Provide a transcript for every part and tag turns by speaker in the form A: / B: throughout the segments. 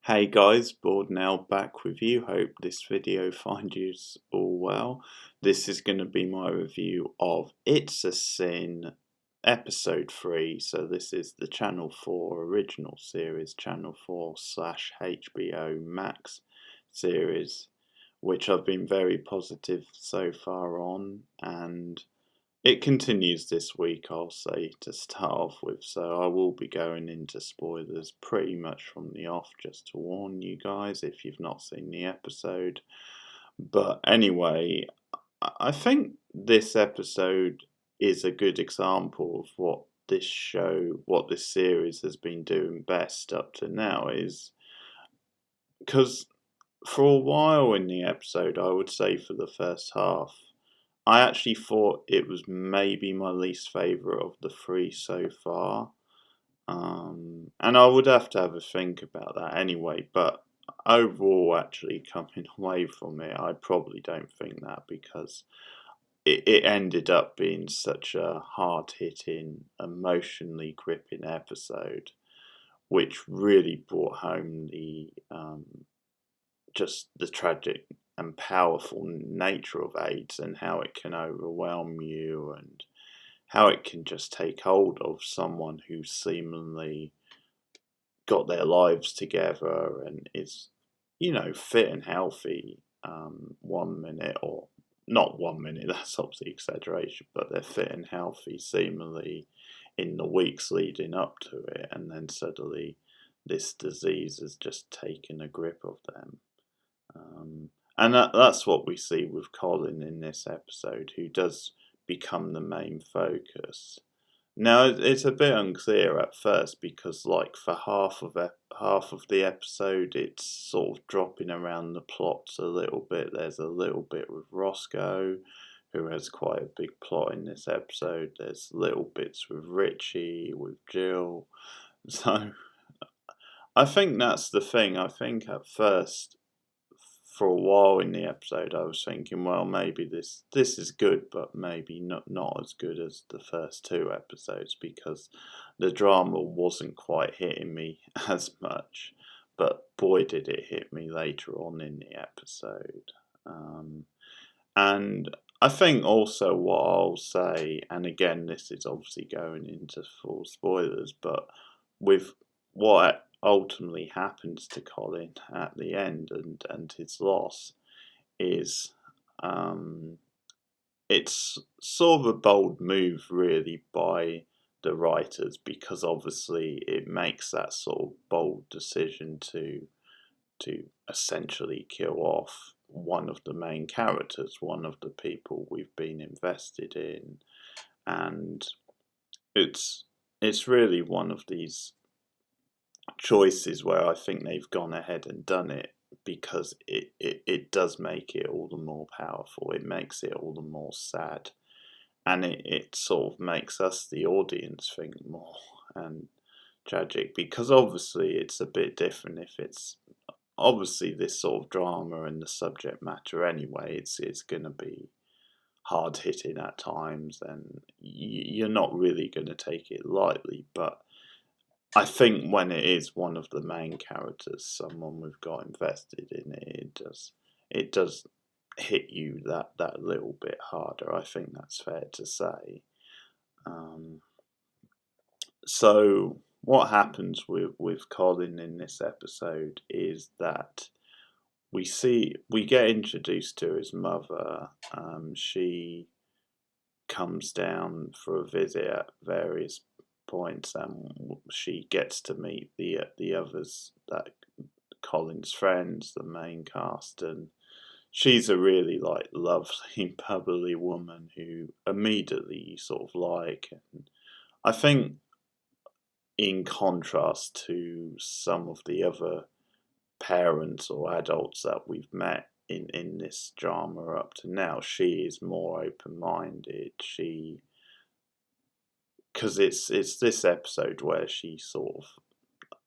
A: Hey guys, Board now back with you. Hope this video finds you all well. This is going to be my review of It's a Sin episode 3. So this is the Channel 4 original series, Channel 4 slash HBO Max series, which I've been very positive so far on, and it continues this week, I'll say, to start off with, so I will be going into spoilers pretty much from the off, just to warn you guys if you've not seen the episode. But anyway, I think this episode is a good example of what this series has been doing best up to now, is because for a while in the episode, I would say for the first half, I actually thought it was maybe my least favourite of the three so far. And I would have to have a think about that anyway, but overall, actually coming away from it, I probably don't think that, because it ended up being such a hard-hitting, emotionally gripping episode, which really brought home just the tragic and powerful nature of AIDS, and how it can overwhelm you, and how it can just take hold of someone who seemingly got their lives together and is, fit and healthy 1 minute, or not 1 minute, that's obviously exaggeration, but they're fit and healthy seemingly in the weeks leading up to it, and then suddenly this disease has just taken a grip of them. And that's what we see with Colin in this episode, who does become the main focus. Now, it's a bit unclear at first, because, like, for half of the episode, it's sort of dropping around the plots a little bit. There's a little bit with Roscoe, who has quite a big plot in this episode. There's little bits with Richie, with Jill. So I think that's the thing. I think at first, for a while in the episode, I was thinking, well, maybe this is good, but maybe not as good as the first two episodes, because the drama wasn't quite hitting me as much. But boy, did it hit me later on in the episode. And I think also what I'll say, and again, this is obviously going into full spoilers, but with what ultimately happens to Colin at the end, and his loss, is it's sort of a bold move really by the writers, because obviously it makes that sort of bold decision to essentially kill off one of the main characters, one of the people we've been invested in, and it's really one of these choices where I think they've gone ahead and done it, because it does make it all the more powerful. It makes it all the more sad, and it sort of makes us, the audience, think more and tragic, because obviously it's a bit different if it's obviously this sort of drama and the subject matter anyway. It's going to be hard hitting at times, and you're not really going to take it lightly, but I think when it is one of the main characters, someone we've got invested in it, it does hit you that little bit harder. I think that's fair to say. So what happens with Colin in this episode is that we get introduced to his mother. She comes down for a visit at various points, and she gets to meet the others, that Colin's friends, the main cast, and she's a really lovely, bubbly woman who immediately you sort of like. And I think, in contrast to some of the other parents or adults that we've met in this drama up to now, she is more open-minded. Because it's this episode where she sort of,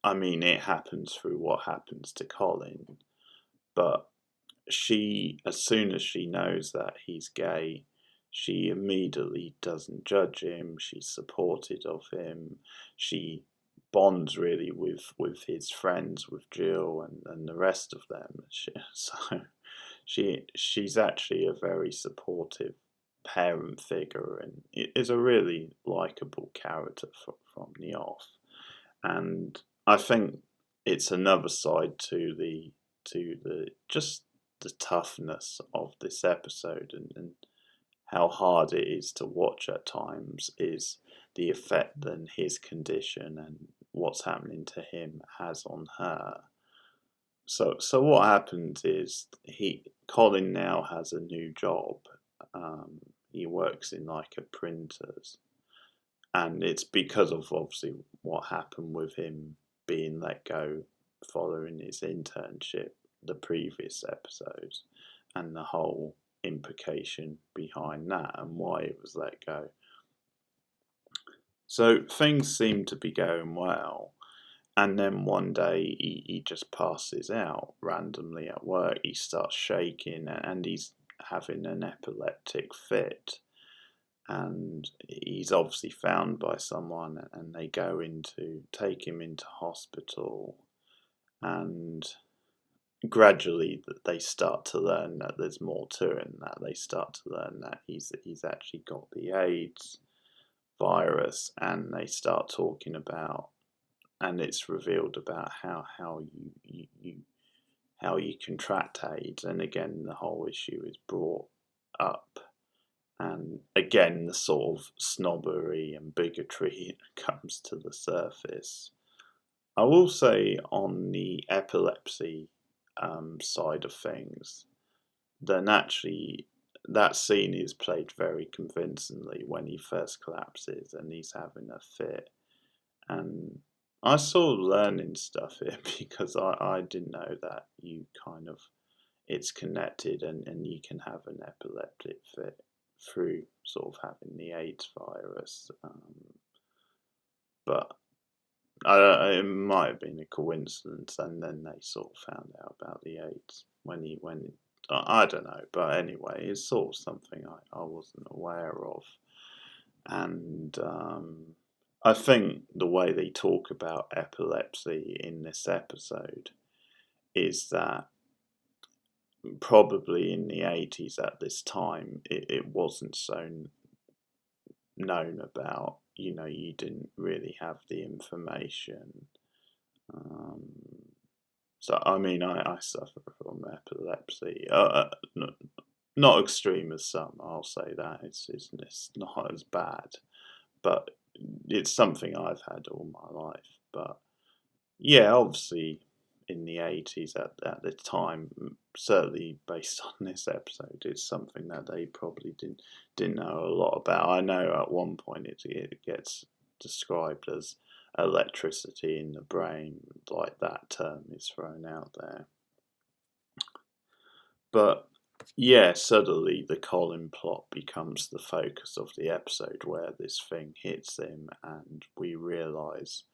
A: I mean, it happens through what happens to Colin, but she, as soon as she knows that he's gay, she immediately doesn't judge him. She's supportive of him. She bonds really with his friends, with Jill and the rest of them. She's actually a very supportive parent figure, and it is a really likable character from the off. And I think it's another side to the just the toughness of this episode, and how hard it is to watch at times, is the effect that his condition and what's happening to him has on her. So what happens is Colin now has a new job. He works in like a printers, and it's because of obviously what happened with him being let go following his internship the previous episodes, and the whole implication behind that and why it was let go. So things seem to be going well, and then one day he just passes out randomly at work. He starts shaking and he's having an epileptic fit, and he's obviously found by someone, and they go take him into hospital, and gradually they start to learn that there's more to him, that they start to learn that he's actually got the AIDS virus, and they start talking about, and it's revealed about how you contract AIDS, and again the whole issue is brought up, and again the sort of snobbery and bigotry comes to the surface. I will say on the epilepsy side of things, then actually that scene is played very convincingly when he first collapses and he's having a fit. And I sort of learning stuff here because I didn't know that it's connected, and you can have an epileptic fit through sort of having the AIDS virus. But it might have been a coincidence, and then they sort of found out about the AIDS when I don't know, but anyway, it's sort of something I wasn't aware of, and I think the way they talk about epilepsy in this episode is that probably in the 80s at this time it wasn't so known about. You didn't really have the information. So I mean, I suffer from epilepsy. Not extreme as some. I'll say that it's not as bad, but it's something I've had all my life. But yeah, obviously in the 80s at the time, certainly based on this episode, it's something that they probably didn't know a lot about. I know at one point it gets described as electricity in the brain, like that term is thrown out there. But yeah, suddenly the Colin plot becomes the focus of the episode, where this thing hits him and we realise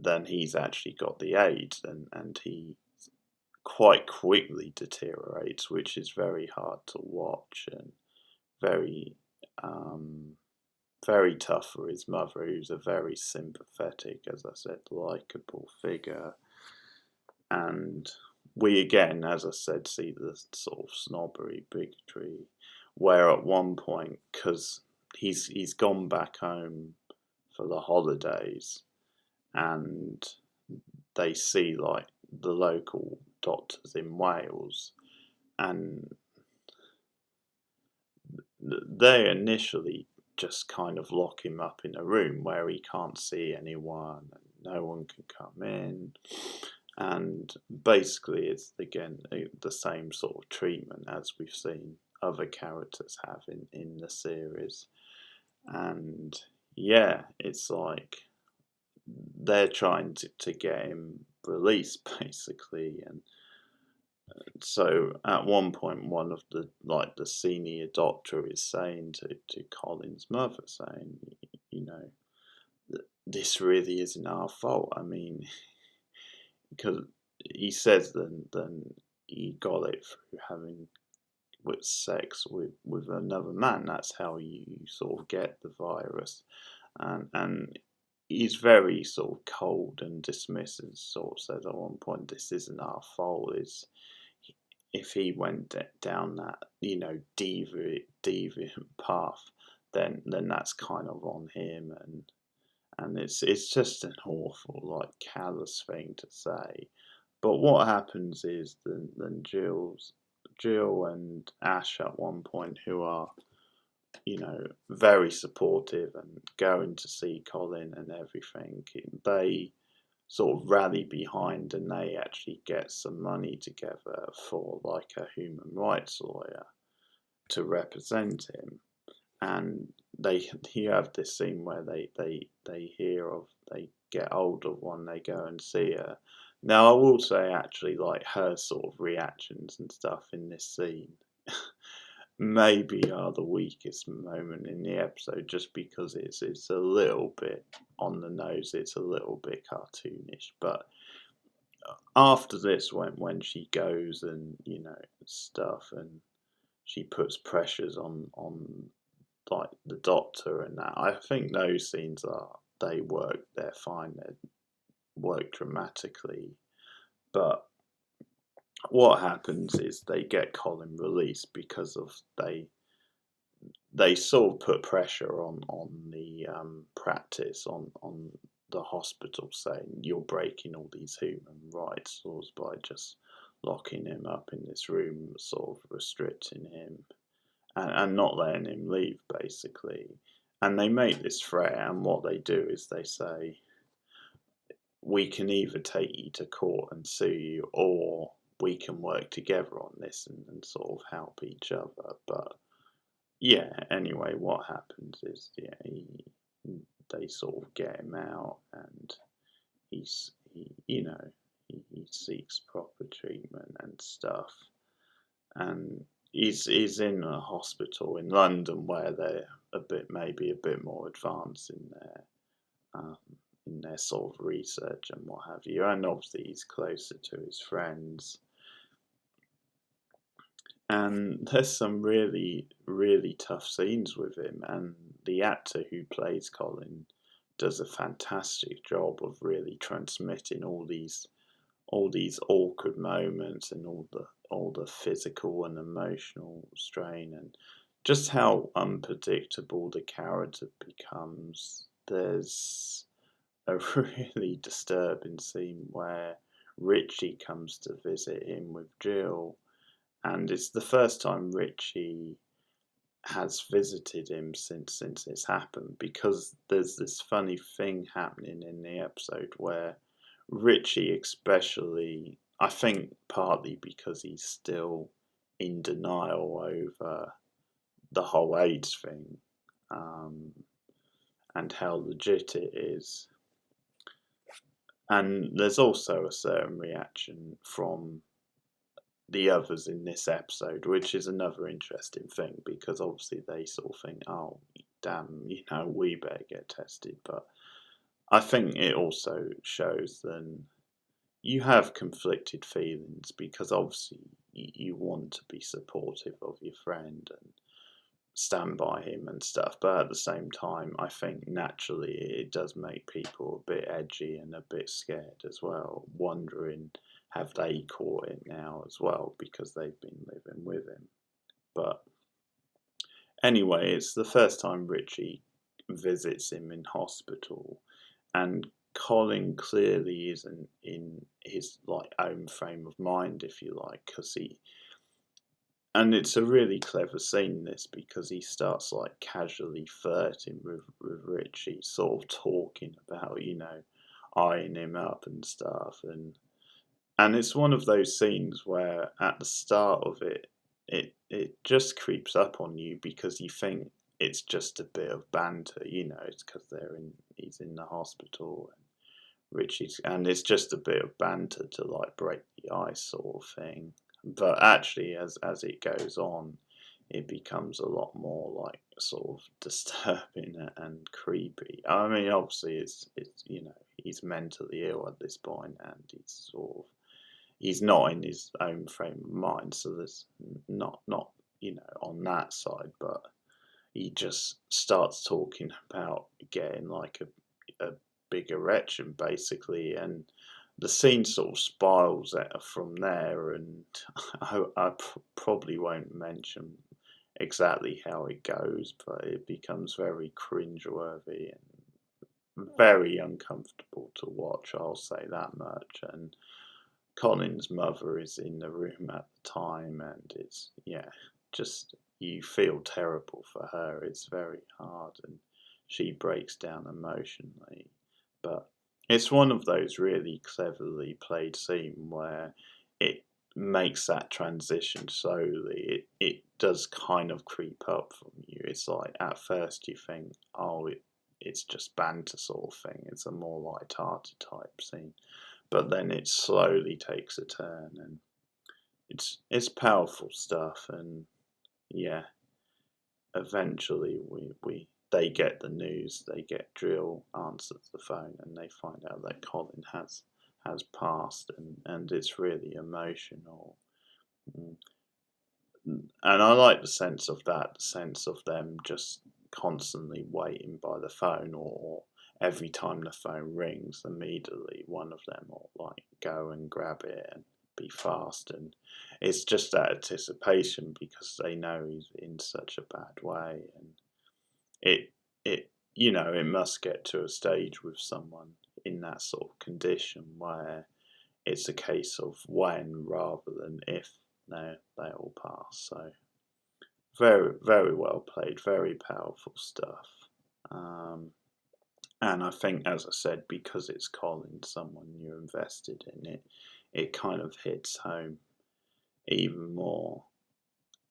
A: then he's actually got the AIDS, and he quite quickly deteriorates, which is very hard to watch, and very very tough for his mother, who's a very sympathetic, as I said, likeable figure. And we again, as I said, see the sort of snobbery, bigotry, where at one point, because he's gone back home for the holidays, and they see like the local doctors in Wales, and they initially just kind of lock him up in a room where he can't see anyone and no one can come in, and basically it's again the same sort of treatment as we've seen other characters have in the series. And yeah, it's like they're trying to get him released basically. And so at one point, one of the senior doctor is saying to Colin's mother, saying, this really isn't our fault. I mean, because he says then he got it through having with sex with another man. That's how you sort of get the virus, and he's very sort of cold and dismissive. Sort of says at one point, "This isn't our fault. It's if he went down that deviant path, then that's kind of on him." And it's just an awful, like, callous thing to say. But what happens is then Jill and Ash at one point, who are very supportive and going to see Colin and everything, they sort of rally behind, and they actually get some money together for like a human rights lawyer to represent him. And you have this scene where they get hold of one, they go and see her. Now, I will say, actually, like, her sort of reactions and stuff in this scene maybe are the weakest moment in the episode, just because it's a little bit on the nose, it's a little bit cartoonish. But after this, when she goes and stuff, and she puts pressures on like the doctor and that, I think those scenes they're fine, they work dramatically. But what happens is they get Colin released because of they sort of put pressure on the practice, on the hospital, saying you're breaking all these human rights laws by just locking him up in this room, sort of restricting him and not letting him leave, basically. And they make this threat, and what they do is they say, we can either take you to court and sue you, or we can work together on this and sort of help each other. But yeah, anyway, what happens is they sort of get him out, and he seeks proper treatment and stuff, and he's in a hospital in London where they're maybe a bit more advanced in their sort of research and what have you, and obviously he's closer to his friends. And there's some really, really tough scenes with him, and the actor who plays Colin does a fantastic job of really transmitting all these awkward moments and all the physical and emotional strain, and just how unpredictable the character becomes. There's a really disturbing scene where Richie comes to visit him with Jill, and it's the first time Richie has visited him since it's happened, because there's this funny thing happening in the episode where Richie, especially, I think partly because he's still in denial over the whole AIDS thing, and how legit it is. And there's also a certain reaction from the others in this episode, which is another interesting thing, because obviously they sort of think, oh, damn, we better get tested. But I think it also shows that you have conflicted feelings, because obviously you want to be supportive of your friend and stand by him and stuff, but at the same time, I think naturally it does make people a bit edgy and a bit scared as well, wondering, have they caught it now as well, because they've been living with him. But anyway, it's the first time Richie visits him in hospital, and Colin clearly isn't in his own frame of mind, if you like, because and it's a really clever scene, this, because he starts casually flirting with Richie, sort of talking about, eyeing him up and stuff, and it's one of those scenes where at the start of it just creeps up on you, because you think it's just a bit of banter, it's because he's in the hospital, and and it's just a bit of banter to break the ice, sort of thing. But actually, as it goes on, it becomes a lot more sort of disturbing and creepy. I mean, obviously, it's he's mentally ill at this point, and he's not in his own frame of mind. So there's not on that side, but he just starts talking about getting a big erection basically, and the scene sort of spirals out from there. And I probably won't mention exactly how it goes, but it becomes very cringeworthy and very uncomfortable to watch, I'll say that much. And Colin's mother is in the room at the time, and it's, yeah, just you feel terrible for her. It's very hard, and she breaks down emotionally. But it's one of those really cleverly played scenes where it makes that transition slowly. It does kind of creep up from you. It's like at first you think, oh, it's just banter sort of thing. It's a more light-hearted type scene, but then it slowly takes a turn, and it's powerful stuff. And yeah, eventually they get the news. They get Drill answers the phone, and they find out that Colin has passed, and it's really emotional. Mm. And I like the sense of that, the sense of them just constantly waiting by the phone, or every time the phone rings, immediately one of them will like go and grab it and be fast. And it's just that anticipation because they know he's in such a bad way. And it it must get to a stage with someone in that sort of condition where it's a case of when rather than if they all pass. So very, very well played, very powerful stuff. Um, and I think, as I said, because it's Colin, someone you're invested in, it kind of hits home even more.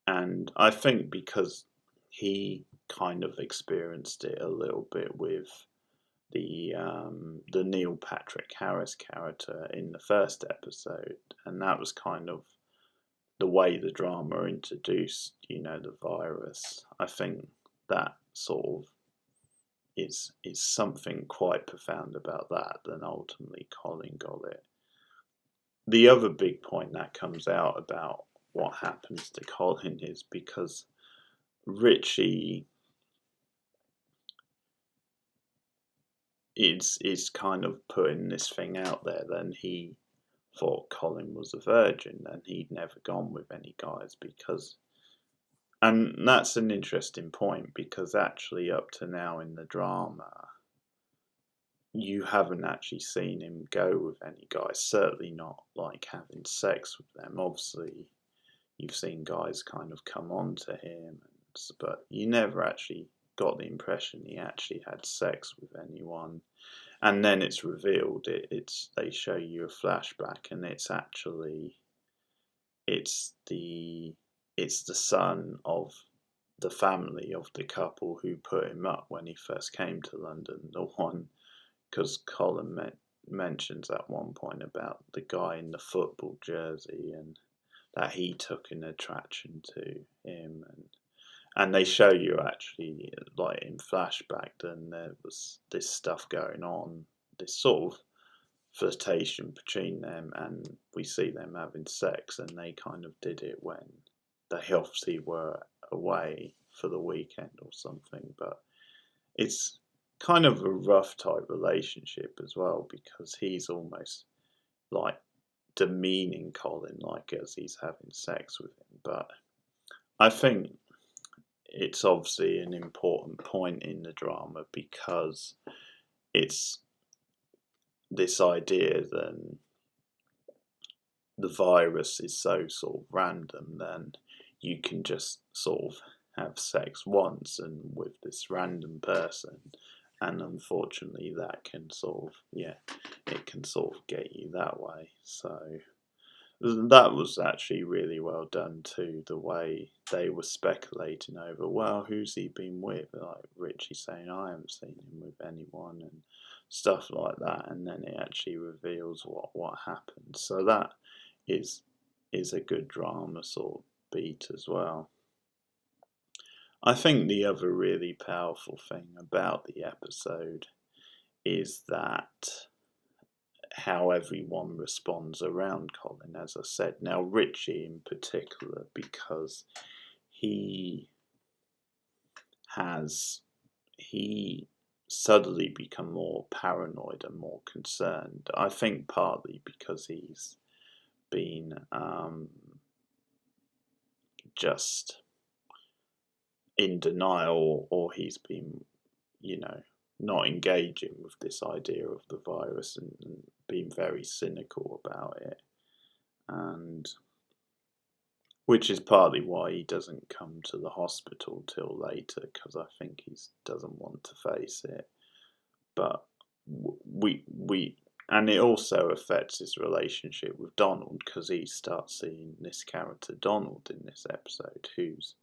A: And I think because he kind of experienced it a little bit with the Neil Patrick Harris character in the first episode, and that was kind of the way the drama introduced, the virus. I think that sort of is something quite profound about that. Then ultimately Colin got it. The other big point that comes out about what happens to Colin is because Richie is kind of putting this thing out there. Then he thought Colin was a virgin, and he'd never gone with any guys because. And that's an interesting point because actually, up to now in the drama, you haven't actually seen him go with any guys. Certainly not like having sex with them. Obviously, you've seen guys kind of come on to him, but you never actually got the impression he actually had sex with anyone. And then it's revealed. They show you a flashback, and it's actually it's the son of the family of the couple who put him up when he first came to London. The one, because Colin mentions at one point about the guy in the football jersey and that he took an attraction to him, and they show you actually like in flashback then there was this stuff going on, this sort of flirtation between them, and we see them having sex, and they kind of did it when they obviously were away for the weekend or something. But it's kind of a rough type relationship as well because he's almost like demeaning Colin like as he's having sex with him. But I think it's obviously an important point in the drama because it's this idea that the virus is so sort of random, then you can just sort of have sex once and with this random person, and unfortunately that can sort of it can sort of get you that way. So that was actually really well done too, the way they were speculating over, well, who's he been with? Like Richie saying, I haven't seen him with anyone and stuff like that, and then it actually reveals what happened. So that is a good drama sort of beat as well. I think the other really powerful thing about the episode is that how everyone responds around Colin, as I said. Now, Richie in particular, because he suddenly become more paranoid and more concerned. I think partly because he's been just in denial, or he's been, not engaging with this idea of the virus and being very cynical about it. And which is partly why he doesn't come to the hospital till later, because I think he doesn't want to face it. But and it also affects his relationship with Donald, because he starts seeing this character Donald in this episode, who's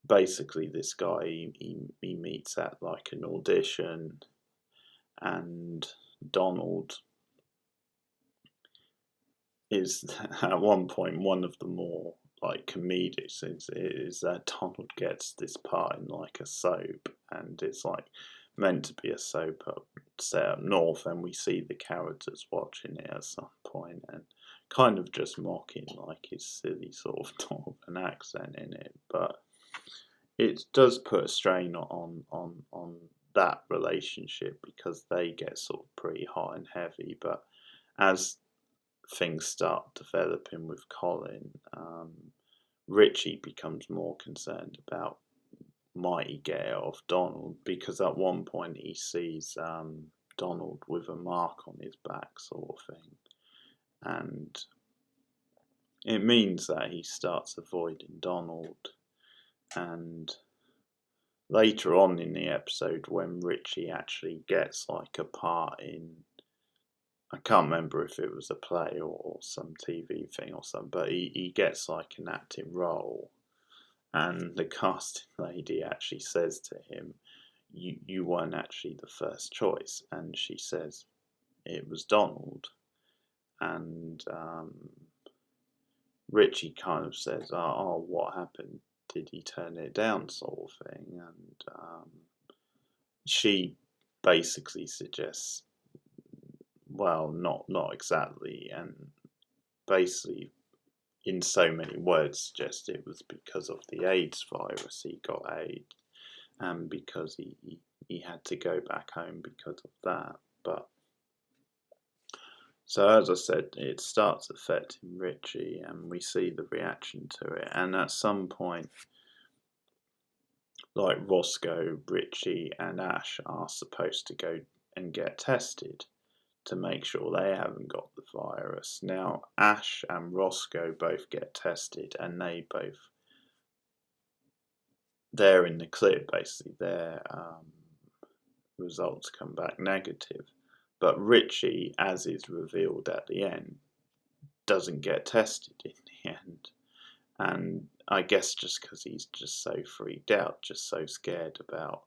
A: basically this guy he meets at like an audition, and Donald is at one point one of the more like comedics is that Donald gets this part in like a soap, and it's like meant to be a soap set up north, and we see the characters watching it at some point and kind of just mocking like his silly sort of northern accent in it. But it does put a strain on that relationship, because they get sort of pretty hot and heavy. But as things start developing with Colin, Richie becomes more concerned about might he get it off Donald, because at one point he sees Donald with a mark on his back sort of thing, and it means that he starts avoiding Donald. And later on in the episode, when Richie actually gets like a part in, I can't remember if it was a play or some TV thing or something, but he gets like an acting role, and the casting lady actually says to him, you weren't actually the first choice, and she says it was Donald. And Richie kind of says, oh, what happened? Did he turn it down, sort of thing? And she basically suggests, well, not exactly, and basically in so many words suggest it was because of the AIDS virus. He got AIDS, and because he had to go back home because of that. But so, as I said, it starts affecting Richie, and we see the reaction to it. And at some point, like Roscoe, Richie, and Ash are supposed to go and get tested to make sure they haven't got the virus. Now, Ash and Roscoe both get tested, and they're in the clear, basically. Their results come back negative. But Richie, as is revealed at the end, doesn't get tested in the end. And I guess just because he's just so freaked out, just so scared about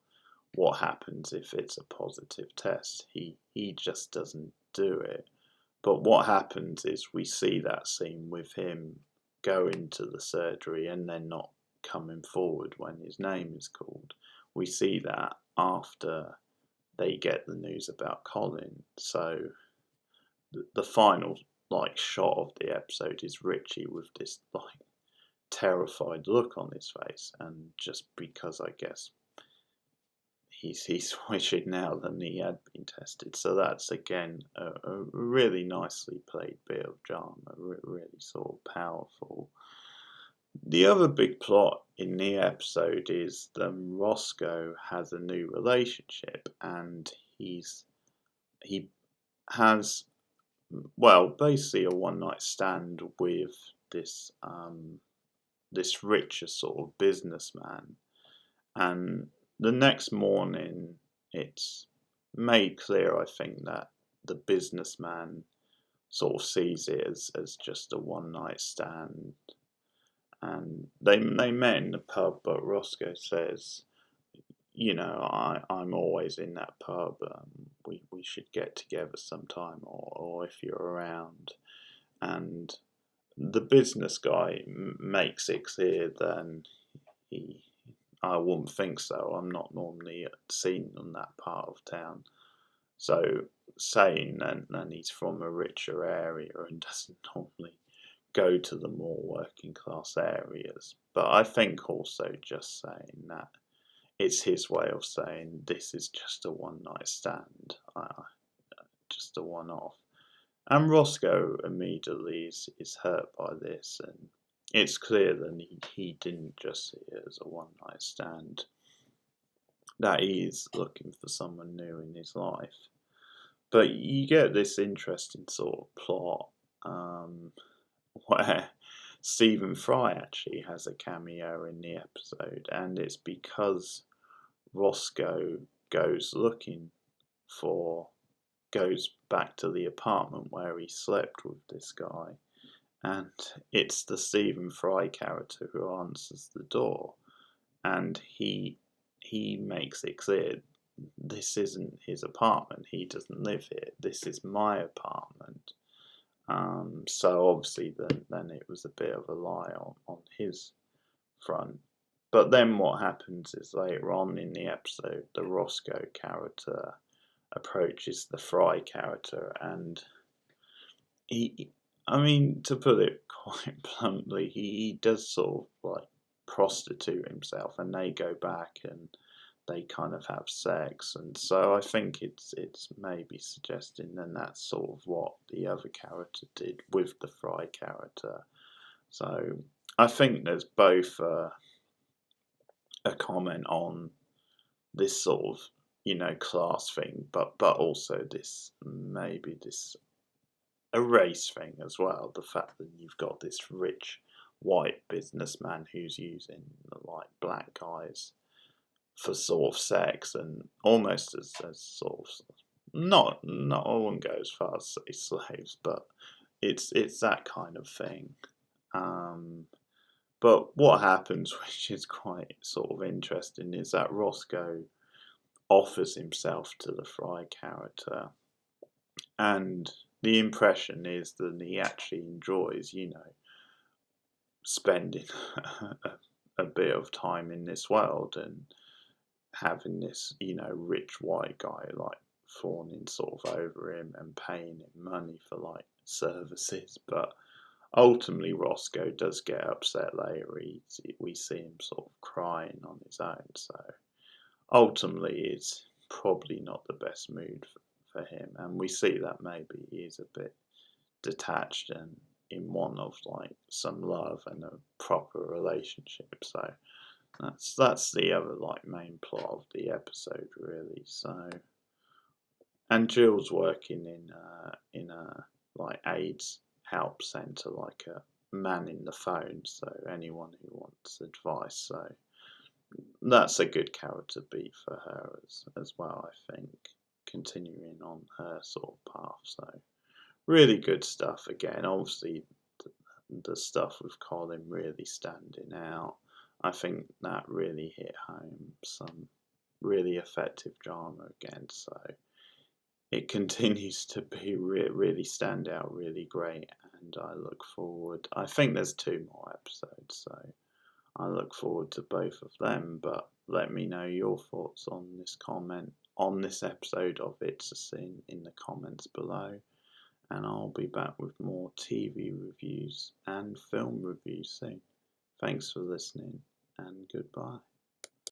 A: what happens if it's a positive test, he just doesn't do it. But what happens is we see that scene with him go into the surgery and then not coming forward when his name is called. We see that after they get the news about Colin. So the final like shot of the episode is Richie with this like terrified look on his face, and just because I guess he's wishing now than he had been tested. So that's again a really nicely played bit of drama, really sort of powerful. The other big plot in the episode is that Roscoe has a new relationship, and he has, well, basically a one night stand with this this richer sort of businessman. And the next morning, it's made clear, I think, that the businessman sort of sees it as just a one night stand. And they met in the pub, but Roscoe says, I'm always in that pub. We should get together sometime, or if you're around. And the business guy makes it clear that I wouldn't think so. I'm not normally seen in that part of town. So saying that he's from a richer area and doesn't normally go to the more working class areas. But I think also just saying that it's his way of saying this is just a one night stand, just a one off. And Roscoe immediately is hurt by this, and it's clear that he didn't just see it as a one night stand, that he is looking for someone new in his life. But you get this interesting sort of plot where Stephen Fry actually has a cameo in the episode, and it's because Roscoe goes back to the apartment where he slept with this guy, and it's the Stephen Fry character who answers the door, and he makes it clear this isn't his apartment. He doesn't live here. This is my apartment. So obviously then it was a bit of a lie on his front. But then what happens is later on in the episode, the Roscoe character approaches the Fry character, and to put it quite bluntly, he does sort of like prostitute himself, and they go back and they kind of have sex, and so I think it's maybe suggesting then that's sort of what the other character did with the Fry character. So I think there's both a comment on this sort of class thing, but also this a race thing as well. The fact that you've got this rich white businessman who's using like black guys for sort of sex, and almost as sort of not I wouldn't go as far as say slaves, but it's that kind of thing. But what happens, which is quite sort of interesting, is that Roscoe offers himself to the Fry character, and the impression is that he actually enjoys, spending a bit of time in this world and having this, rich white guy like fawning sort of over him and paying him money for like services. But ultimately, Roscoe does get upset later. We see him sort of crying on his own. So ultimately, it's probably not the best mood for him, and we see that maybe he is a bit detached and in want of like some love and a proper relationship. So that's the other like main plot of the episode, really. So, and Jill's working in a like AIDS help centre, like a man in the phone. So anyone who wants advice. So that's a good character beat for her as well, I think, continuing on her sort of path. So really good stuff again. Obviously, the stuff with Colin really standing out. I think that really hit home. Some really effective drama again. So it continues to be really stand out, really great. And I look forward. I think there's 2 more episodes, so I look forward to both of them. But let me know your thoughts on this episode of It's a Sin in the comments below. And I'll be back with more TV reviews and film reviews soon. Thanks for listening, and goodbye.